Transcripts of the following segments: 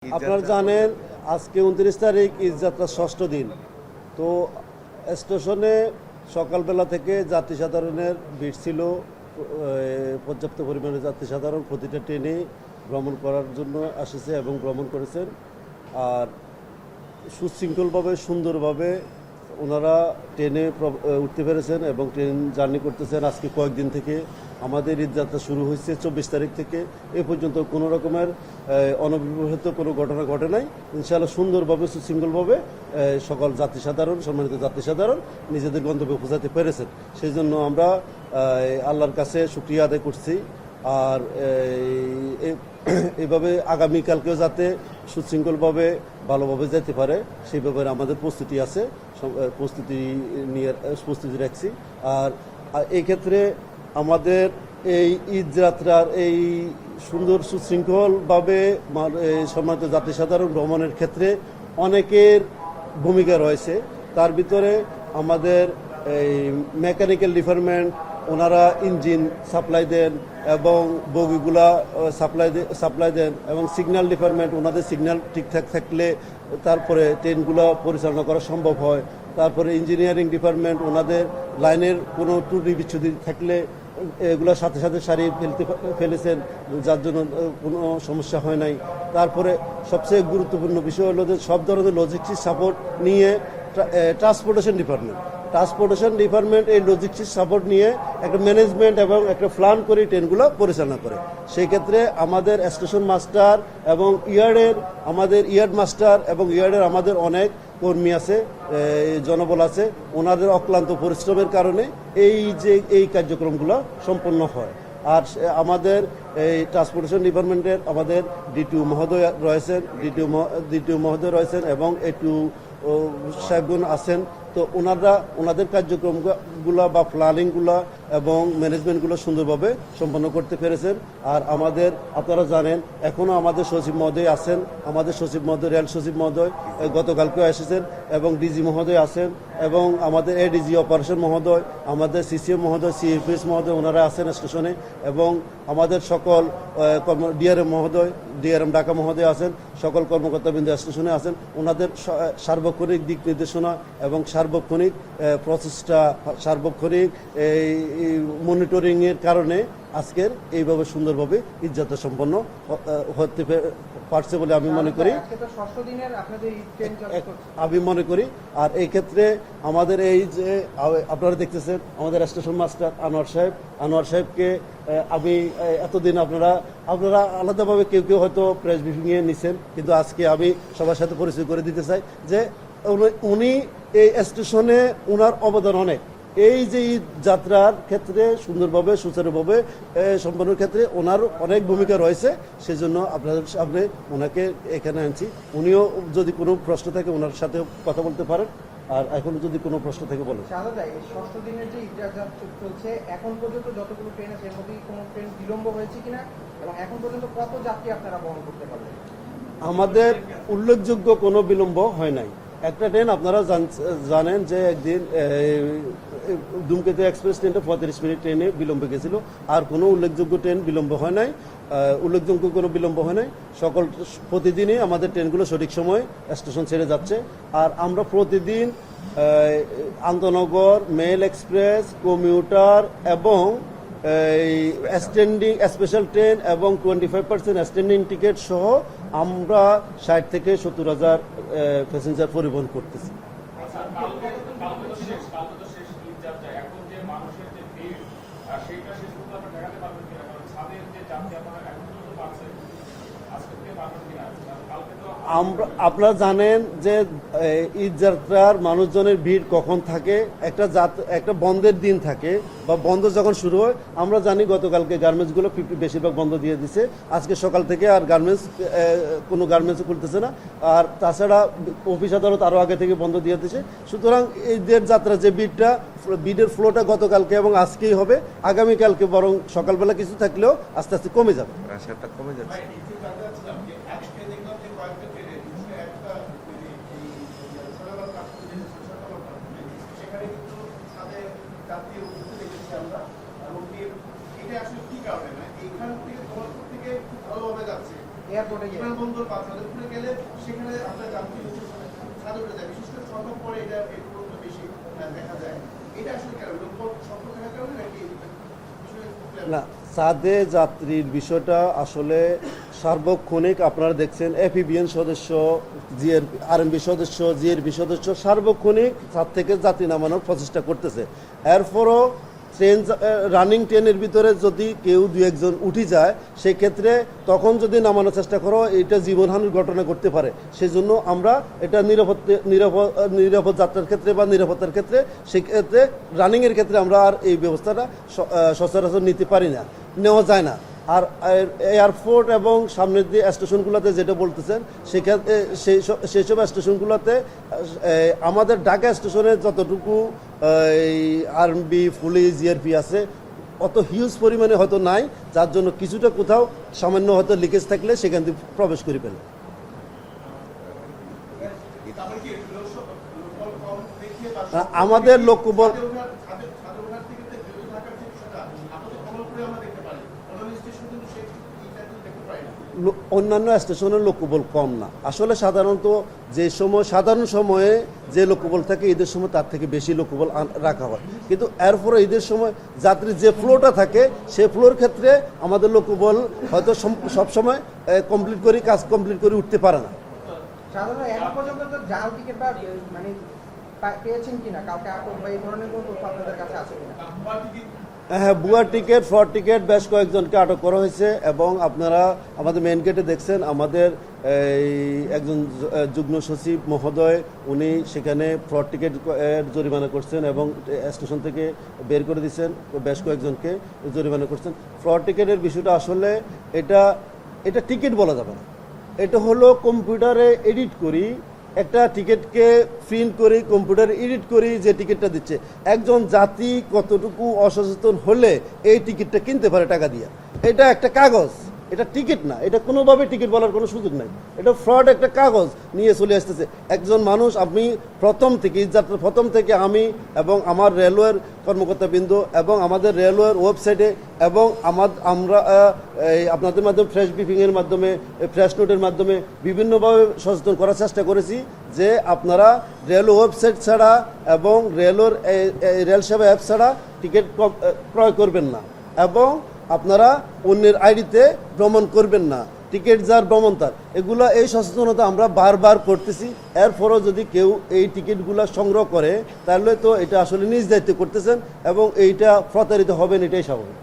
আপনারা জানেন আজকে 29 তারিখ ঈদ যাত্রার ষষ্ঠ দিন। তো স্টেশনে সকালবেলা থেকে যাত্রী সাধারণের ভিড় ছিল, পর্যাপ্ত পরিমাণে যাত্রী সাধারণ প্রতিটা ট্রেনে ভ্রমণ করার জন্য আসছে এবং ভ্রমণ করেছেন। আর সুশৃঙ্খলভাবে সুন্দরভাবে ওনারা ট্রেনে উঠতে পেরেছেন এবং ট্রেন জার্নি করতেছেন। আজকে কয়েকদিন থেকে আমাদের ঈদযাত্রা শুরু হয়েছে 24 তারিখ থেকে এ পর্যন্ত কোনো রকমের অনবিবাহিত কোনো ঘটনা ঘটে নাই। ইনশাআল্লাহ সুন্দরভাবে সুশৃঙ্খলভাবে সকল যাত্রী সাধারণ, সম্মানিত যাত্রী সাধারণ নিজেদের গন্তব্যে পৌঁছাতে পেরেছেন। সেই জন্য আমরা আল্লাহর কাছে শুকরিয়া আদায় করছি। আর এইভাবে আগামীকালকেও যাতে সুশৃঙ্খলভাবে ভালোভাবে যেতে পারে সেই ব্যাপারে আমাদের প্রস্তুতি আছে, প্রস্তুতি রাখছি। আর এই ক্ষেত্রে আমাদের এই ঈদ যাত্রার এই সুন্দর সুশৃঙ্খলভাবে সম্মানিত যাত্রী সাধারণ ভ্রমণের ক্ষেত্রে অনেকের ভূমিকা রয়েছে। তার ভিতরে আমাদের এই মেকানিক্যাল ডিপার্টমেন্ট, ওনারা ইঞ্জিন সাপ্লাই দেন এবং বগিগুলা সাপ্লাই দেন এবং সিগন্যাল ডিপার্টমেন্ট, ওনাদের সিগন্যাল ঠিকঠাক থাকলে তারপরে ট্রেনগুলো পরিচালনা করা সম্ভব হয়। তারপরে ইঞ্জিনিয়ারিং ডিপার্টমেন্ট, ওনাদের লাইনের কোনো ত্রুটি বিচ্ছুতি থাকলে এগুলোর সাথে সাথে সারিয়ে ফেলেছেন, যার জন্য কোনো সমস্যা হয় নাই। তারপরে সবচেয়ে গুরুত্বপূর্ণ বিষয় হলো যে সব ধরনের লজিস্টিক সাপোর্ট নিয়ে ট্রান্সপোর্টেশন ডিপার্টমেন্ট এই লজিস্টিক সাপোর্ট নিয়ে একটা ম্যানেজমেন্ট এবং একটা প্ল্যান করে ট্রেনগুলো পরিচালনা করে। সেই ক্ষেত্রে আমাদের স্টেশন মাস্টার এবং ইয়ার্ড মাস্টার এবং ইয়ার্ডের আমাদের অনেক কর্মী আছে, জনবল আছে, ওনাদের অক্লান্ত পরিশ্রমের কারণে এই কার্যক্রমগুলো সম্পন্ন হয়। আর আমাদের এই ট্রান্সপোর্টেশন ডিপার্টমেন্টের আমাদের ডিটিও মহোদয় রয়েছেন এবং এটু সাহেবগুন আছেন। তো ওনাদের কার্যক্রমগুলো বা প্ল্যানিংগুলো এবং ম্যানেজমেন্টগুলো সুন্দরভাবে সম্পন্ন করতে পেরেছেন। আর আপনারা জানেন এখনও আমাদের সচিব মহোদয় আছেন, রেল সচিব মহোদয় গতকালকেও এসেছেন এবং ডিজি মহোদয় আছেন এবং আমাদের এডিজি অপারেশন মহোদয়, আমাদের সিসিএম মহোদয়, সিএফএস মহোদয় ওনারা আছেন স্টেশনে এবং আমাদের সকল ডিআরএম ঢাকা মহোদয় আছেন, সকল কর্মকর্তাবৃন্দ স্টেশনে আছেন। ওনাদের সার্বক্ষণিক দিক নির্দেশনা এবং সার্বক্ষণিক প্রচেষ্টা, সার্বক্ষণিক মনিটরিংয়ের কারণে আজকের এইভাবে সুন্দরভাবে ঈদযাত্রা সম্পন্ন হতে পারছে বলে আমি মনে করি। আর এই ক্ষেত্রে আমাদের এই যে আপনারা দেখতেছেন আমাদের স্টেশন মাস্টার আনোয়ার সাহেবকে আমি এতদিন আপনারা আলাদাভাবে কেউ হয়তো প্রেস ব্রিফিংয়ে নিছেন, কিন্তু আজকে আমি সবার সাথে পরিচয় করে দিতে চাই যে উনি এই স্টেশনে ওনার অবদান অনেক। এই যে যাত্রার ক্ষেত্রে সুন্দরভাবে সুচারুভাবে সম্পন্নের ক্ষেত্রে ওনার অনেক ভূমিকা রয়েছে। সেই জন্য আপনাদের সামনে ওনাকে এখানে আনছি। উনিও যদি কোনো প্রশ্ন থাকে ওনার সাথে কথা বলতে পারেন। আর এখন যদি কোনো প্রশ্ন থেকে বলেন। ষষ্ঠ দিনের যে ঈদযাত্রা চলছে, এখন পর্যন্ত যতগুলো ট্রেন আছে এর মধ্যে কোনো ট্রেন বিলম্ব হয়েছে কিনা এবং এখন পর্যন্ত কত যাত্রী আপনারা বহন করতে পারবেন? আমাদের উল্লেখযোগ্য কোনো বিলম্ব হয় নাই। একটা ট্রেন আপনারা জানেন যে একদিন ধূমকেতু এক্সপ্রেস ট্রেনটা 35 মিনিট ট্রেনে বিলম্ব গেছিল। আর কোনো উল্লেখযোগ্য ট্রেন বিলম্ব হয় নাই, প্রতিদিনই আমাদের ট্রেনগুলো সঠিক সময় স্টেশন ছেড়ে যাচ্ছে। আর আমরা প্রতিদিন আন্তনগর, মেল এক্সপ্রেস, কমিউটার এবং স্পেশাল ট্রেন এবং 25% স্ট্যান্ডিং টিকিট সহ আমরা 60 থেকে 70,000 প্যাসেঞ্জার পরিবহন করতেছি। আপনারা জানেন যে ঈদ যাত্রার মানুষজনের ভিড় কখন থাকে, একটা বন্ধের দিন থাকে বা বন্ধ যখন শুরু হয়। আমরা জানি গতকালকে গার্মেন্টসগুলো বেশিরভাগ বন্ধ দিয়ে দিছে। আজকে সকাল থেকে আর কোনো গার্মেন্টস খুলতেছে না। আর তাছাড়া অফিস আদালত আরও আগে থেকে বন্ধ দিয়ে দিছে। সুতরাং ঈদের যাত্রা যে ভিড়ের ফ্লোটা গতকালকে এবং আজকেই হবে, আগামীকালকে বরং সকালবেলা কিছু থাকলেও আস্তে আস্তে কমে যাবে। এয়ারপোর্টে গিয়ে বিমানবন্দর বা খালেদপুরে গেলে সেখানে আপনার যাত্রী হচ্ছে ছাদে উঠে যায়, বিশেষ করে সরকার পরে এটা এই প্রবলেমটা বেশি দেখা যায়। এটা আসলে কেন লোকবল স্বল্প থাকার কারণে নাকি না, ছাদে যাত্রীর বিষয়টা আসলে সার্বক্ষণিক আপনারা দেখছেন এফিবিএন সদস্য, আরএমবি সদস্য, জিআরবি সদস্য সার্বক্ষণিক ছাদ থেকে যাত্রী নামানোর প্রচেষ্টা করতেছে। এরপরও ট্রেন রানিং ট্রেনের ভিতরে যদি কেউ দু একজন উঠে যায় সেক্ষেত্রে তখন যদি নামানোর চেষ্টা করো এটা জীবনহানির ঘটনা ঘটতে পারে। সেজন্য আমরা এটা নিরাপদ যাত্রার ক্ষেত্রে বা নিরাপত্তার ক্ষেত্রে সেক্ষেত্রে রানিংয়ের ক্ষেত্রে আমরা আর এই ব্যবস্থাটা সচরাচর নিতে পারি না, নেওয়া যায় না। আর এয়ারপোর্ট এবং সামনের যে স্টেশনগুলোতে যেটা বলতেছেন সেক্ষেত্রে সেই সব স্টেশনগুলোতে আমাদের ঢাকা স্টেশনে যতটুকু আরএমবি, পুলিশ, জিআরপি আছে অত হিউজ পরিমাণে হয়তো নাই, যার জন্য কিছুটা কোথাও সামান্য হয়তো লিকেজ থাকলে সেখান থেকে প্রবেশ করে ফেলে। আমাদের লক্ষ্যবল অন্যান্য স্টেশনের লোকবল কম না, আসলে সাধারণত যে সময় সাধারণ সময়ে যে লোকবল থাকে ঈদের সময় তার থেকে বেশি লোকবল রাখা হয়, কিন্তু এরপরে ঈদের সময় যাত্রীর যে ফ্লোটা থাকে সেই ফ্লোর ক্ষেত্রে আমাদের লোকবল হয়তো সবসময় কাজ কমপ্লিট করে উঠতে পারে না। সাধারণত এখন পর্যন্ত তো জাল টিকিট বা মানে পেয়েছেন কিনা, কাউকে আটক বা এই ধরনের কোনো তথ্য আপনাদের কাছে আছে কিনা? হ্যাঁ, ভুয়া টিকিট, ফ্রড টিকিট বেশ কয়েকজনকে আটক করা হয়েছে এবং আপনারা আমাদের মেইন গেটে দেখছেন আমাদের এই একজন যুগ্ম সচিব মহোদয় উনি সেখানে ফ্রড টিকিট জরিমানা করছেন এবং স্টেশন থেকে বের করে দিচ্ছেন, বেশ কয়েকজনকে জরিমানা করছেন। ফ্রড টিকিটের বিষয়টা আসলে এটা টিকিট বলা যাবে না, এটা হলো কম্পিউটারে এডিট করি একটা টিকিটকে প্রিন্ট করি, কম্পিউটারে এডিট করি যে টিকিটটা দিচ্ছে। একজন যাত্রী কতটুকু অসচেতন হলে এই টিকিটটা কিনতে পারে টাকা দিয়ে? এটা একটা কাগজ, এটা টিকিট না, এটা কোনোভাবে টিকিট বলার কোনো সুযোগ নাই, এটা ফ্রড একটা কাগজ নিয়ে চলে আসতেছে একজন মানুষ। আপনি প্রথম থেকে আমি এবং আমার রেলওয়ের কর্মকর্তাবৃন্দ এবং আমাদের রেলওয়ের ওয়েবসাইটে এবং আমরা আপনাদের মাধ্যমে ফ্রেশ ব্রিফিংয়ের মাধ্যমে, ফ্রেশ নোটের মাধ্যমে বিভিন্নভাবে সচেতন করার চেষ্টা করেছি যে আপনারা রেলওয়ে ওয়েবসাইট ছাড়া এবং রেল সেবা অ্যাপ ছাড়া টিকিট ক্রয় করবেন না এবং আপনারা অন্যের আইডিতে ভ্রমণ করবেন না, টিকিট যার ভ্রমণ তার। এই সচেতনতা আমরা বারবার করতেছি। এরপরও যদি কেউ এই টিকিটগুলো সংগ্রহ করে তাহলে তো এটা আসলে নিজ দায়িত্বে করতেছেন এবং এইটা প্রতারিত হবেন, এটাই স্বাভাবিক।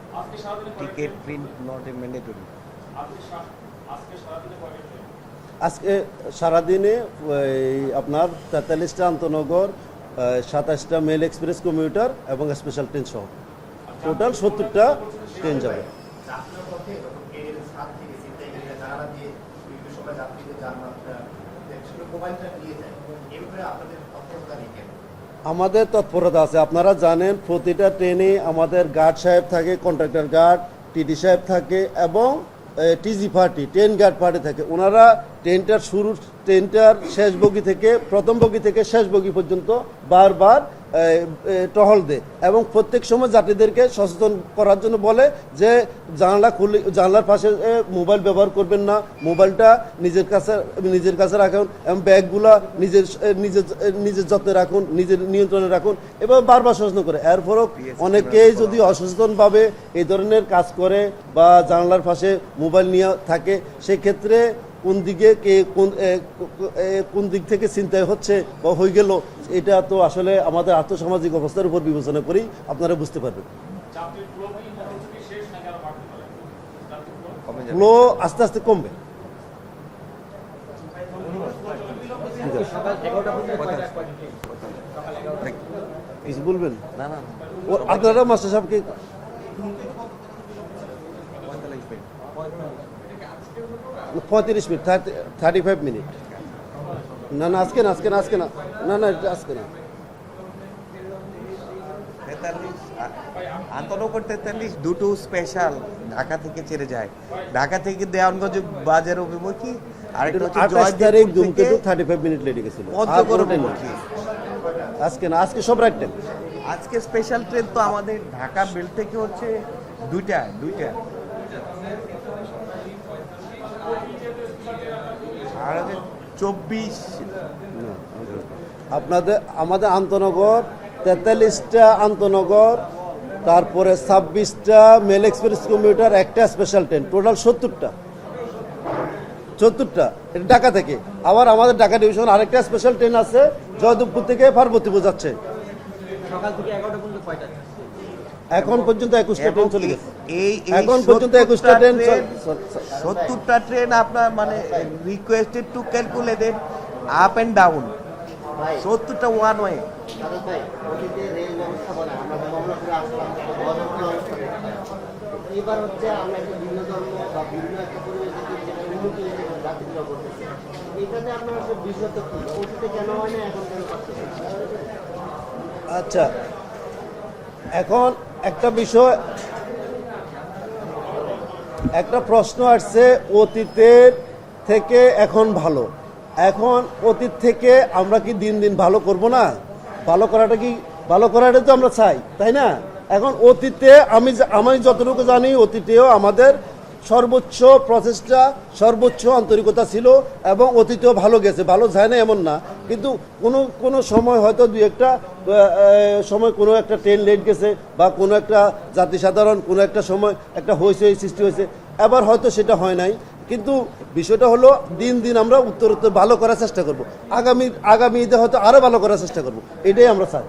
Ticket print not mandatory. আজকে সারাদিনে আপনার 43টা আন্তনগর, 27টা মেল এক্সপ্রেস কমিউটার এবং স্পেশাল ট্রেন সহ টোটাল 70টা ট্রেন যাবে। আমাদের তৎপরতা আছে, আপনারা জানেন প্রতিটা ট্রেনে আমাদের গার্ড সাহেব থাকে, কন্ট্রাক্টর গার্ড, টিডি সাহেব থাকে এবং TG party, train guard party থাকে। ওনারা ট্রেনটার শেষ বগি থেকে প্রথম বগি থেকে শেষ বগি পর্যন্ত বারবার টহল দেয় এবং প্রত্যেক সময় যাত্রীদেরকে সচেতন করার জন্য বলে যে জানলার পাশে মোবাইল ব্যবহার করবেন না, মোবাইলটা নিজের কাছে রাখুন এবং ব্যাগগুলা নিজের যত্নে রাখুন, নিজের নিয়ন্ত্রণে রাখুন, এবার বারবার সচেতন করে। এরপরও অনেকেই যদি অসচেতনভাবে এই ধরনের কাজ করে বা জানলার পাশে মোবাইল নিয়ে থাকে সেক্ষেত্রে কোন দিক থেকে চিন্তায় হচ্ছে বা হয়ে গেল এটা তো আসলে আমাদের আর্থসামাজিক অবস্থার উপর বিবেচনা করেই আপনারা বুঝতে পারবেন। ফ্লো আস্তে আস্তে কমবে। কিছু বলবেন? না না, আপনারা মাস্টার সাহেবকে 35 মিনিট, 35 মিনিট। না আজকে না, আজকে না। 43 আন্তনগর 43 দুটো স্পেশাল ঢাকা থেকে ছেড়ে যায়, ঢাকা থেকে দেওয়ানগঞ্জ বাজার অভিমুখী, আরেকটা হচ্ছে 28 তারিখ ধূমকেতু 35 মিনিট লেট গেছিল। পঞ্চগড় অভিমুখী। আজকে না, আজকে সব রাইট টাইম। আজকে স্পেশাল ট্রেন তো আমাদের ঢাকা বেল থেকে হচ্ছে দুইটা 2024 আমাদের আন্তনগর 43টা আন্তনগর, তারপরে 26টা মেল এক্সপ্রেস কমিউটার, একটা স্পেশাল ট্রেন, টোটাল 70টা এটা ঢাকা থেকে। আবার আমাদের ঢাকা ডিভিশন আরেকটা স্পেশাল ট্রেন আছে জয়দেবপুর থেকে পার্বতীপুর যাচ্ছে। সকাল থেকে 11টা পর্যন্ত কয়টা? এখন পর্যন্ত 21টা ট্রেন চলে গেছে। এখন এখন পর্যন্ত 21টা ট্রেন 70টা ট্রেন আপনার মানে requested to calculated up and down, 70টা ওয়ান ওয়ে। সাদত ভাই, অতীতে রেল ব্যবস্থা বলে আমরা কমলাপুরে আসলাম, বদরপুরে অবস্থা দেখলাম। এবার হচ্ছে আমরা একটা ভিন্ন ধর্ম বা ভিন্ন একটা পরিবেশে যেটা উন্নতি হয়েছে যাত্রীরা করতেছে, এটাতে আপনার একটা বিষয় তো কি অতীতে কেন হয় না, এখন কেন পাচ্ছে? আচ্ছা, এখন একটা বিষয়, একটা প্রশ্ন আসছে অতীতের থেকে এখন ভালো। এখন অতীত থেকে আমরা কি দিন দিন ভালো করব না? ভালো করাটা তো আমরা চাই, তাই না? এখন অতীতে আমি যতটুকু জানি, অতীতেও আমাদের সর্বোচ্চ প্রচেষ্টা, সর্বোচ্চ আন্তরিকতা ছিল এবং অতীতেও ভালো গেছে, ভালো যায় না এমন না। কিন্তু কোনো সময় হয়তো দুই একটা সময় কোনো একটা ট্রেন লেট গেছে বা কোনো একটা জাতি সাধারণ কোনো একটা সময় একটা হইচই সৃষ্টি হয়েছে, এবার হয়তো সেটা হয় নাই। কিন্তু বিষয়টা হলো দিন দিন আমরা উত্তরোত্তর ভালো করার চেষ্টা করব, আগামীতে হয়তো আরও ভালো করার চেষ্টা করব, এটাই আমরা চাই।